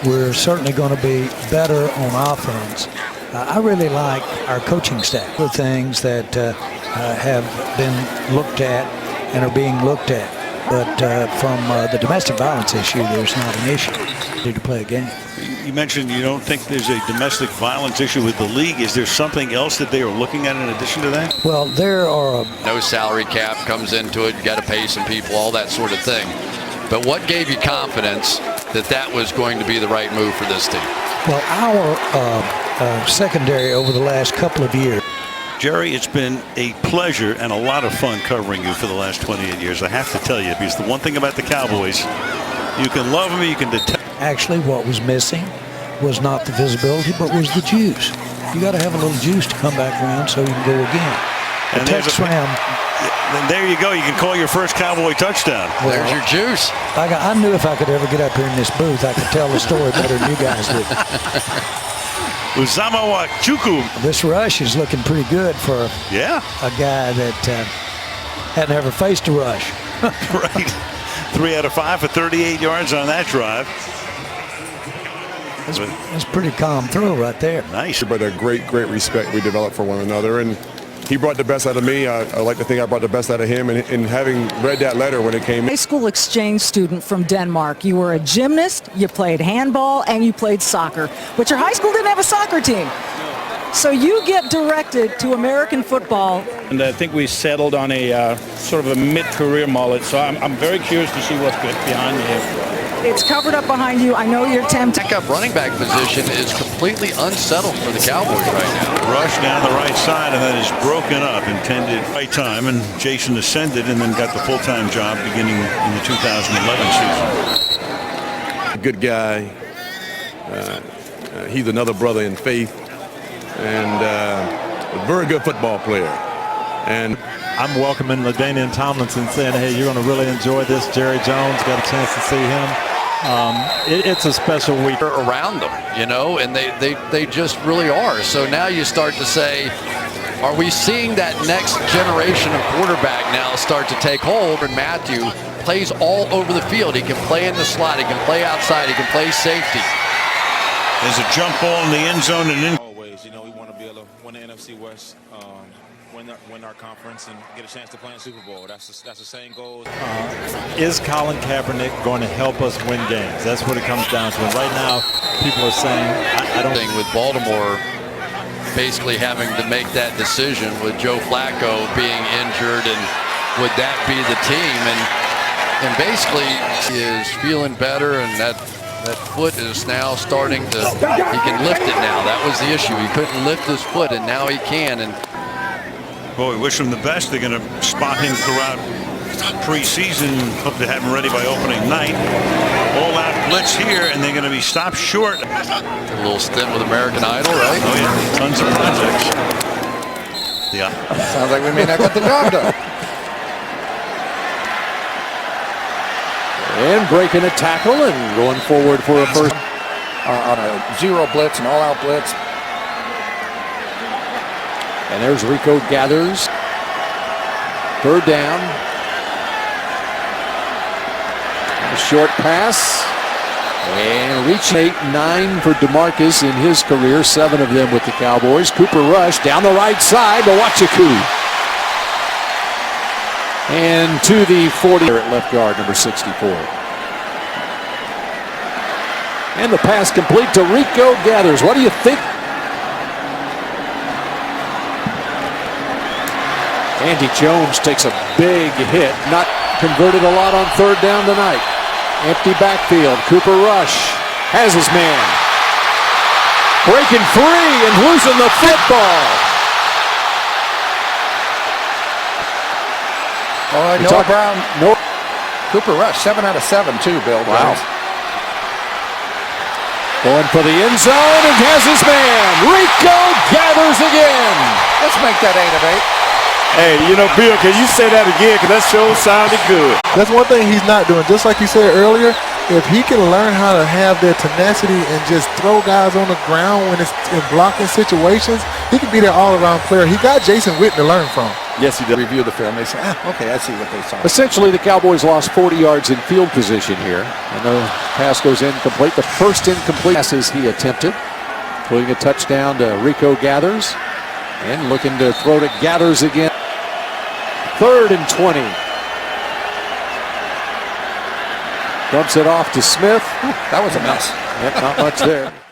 we're certainly going to be better on offense. I really like our coaching staff. The things that have been looked at and are being looked at. But from the domestic violence issue, there's not an issue to play a game. You mentioned you don't think there's a domestic violence issue with the league. Is there something else that they are looking at in addition to that? Well, there are no salary cap comes into it. You got to pay some people, all that sort of thing. But what gave you confidence that that was going to be the right move for this team? Well, our secondary over the last couple of years. Jerry, it's been a pleasure and a lot of fun covering you for the last 28 years. I have to tell you, because the one thing about the Cowboys, you can love them, you can detest. Actually, what was missing was not the visibility, but was the juice. You got to have a little juice to come back around so you can go again. The Texas Ram. Then there you go. You can call your first Cowboy touchdown. Well, there's your juice. I knew if I could ever get up here in this booth, I could tell the story better than you guys did. Uzamawa Chukwu. This rush is looking pretty good for a guy that hadn't ever faced a rush. Right. 3 out of 5 for 38 yards on that drive. That's pretty calm throw right there. Nice. But a great respect we developed for one another. And he brought the best out of me. I like to think I brought the best out of him. And having read that letter when it came. High school exchange student from Denmark. You were a gymnast, you played handball, and you played soccer. But your high school didn't have a soccer team. So you get directed to American football. And I think we settled on a sort of a mid-career mullet. So I'm very curious to see what's good behind me here. It's covered up behind you. I know you're tempted. Backup running back position is completely unsettled for the Cowboys right now. Rush down the right side, and that is broken up. Intended right time, and Jason ascended and then got the full-time job beginning in the 2011 season. Good guy. He's another brother in faith, and a very good football player. And I'm welcoming LaDainian Tomlinson, saying, hey, you're going to really enjoy this. Jerry Jones, got a chance to see him. It's a special week. Around them, you know, and they just really are. So now you start to say, are we seeing that next generation of quarterback now start to take hold? And Matthew plays all over the field. He can play in the slot. He can play outside. He can play safety. There's a jump ball in the end zone. And always, you know, we want to be able to win the NFC West. Win our conference and get a chance to play in the Super Bowl. That's the same goal. Is Colin Kaepernick going to help us win games? That's what it comes down to. And right now, people are saying, I don't think. With Baltimore basically having to make that decision with Joe Flacco being injured, and would that be the team? And basically is feeling better, and that foot is now starting to, he can lift it now. That was the issue. He couldn't lift his foot, and now he can. And boy, we wish him the best. They're going to spot him throughout preseason. Hope to have him ready by opening night. All-out blitz here, and they're going to be stopped short. A little stint with American Idol, right? Oh, yeah. Tons of projects. Yeah. Sounds like we may not get the job done. And breaking a tackle and going forward for a first. On a zero blitz, an all-out blitz. And there's Rico Gathers. Third down. A short pass. And reach 8-9 for DeMarcus in his career. 7 of them with the Cowboys. Cooper Rush down the right side. Mawachiku. And to the 40 at left guard, number 64. And the pass complete to Rico Gathers. What do you think? Andy Jones takes a big hit. Not converted a lot on third down tonight. Empty backfield. Cooper Rush has his man. Breaking free and losing the football. Noah Brown. Cooper Rush, 7 out of 7 too, Bill. Wow. Going for the end zone and has his man. Rico Gathers again. Let's make that 8 of 8. Hey, you know, Bill, can you say that again? Because that show sounded good. That's one thing he's not doing. Just like you said earlier, if he can learn how to have that tenacity and just throw guys on the ground when it's in blocking situations, he can be that all-around player. He got Jason Witten to learn from. Yes, he did. Review the film. They say, okay, I see what they saw. Essentially, the Cowboys lost 40 yards in field position here. And the pass goes incomplete. The first incomplete passes he attempted, including a touchdown to Rico Gathers. And looking to throw to Gathers again. 3rd and 20. Dumps it off to Smith. That was a mess. Yep, not much there.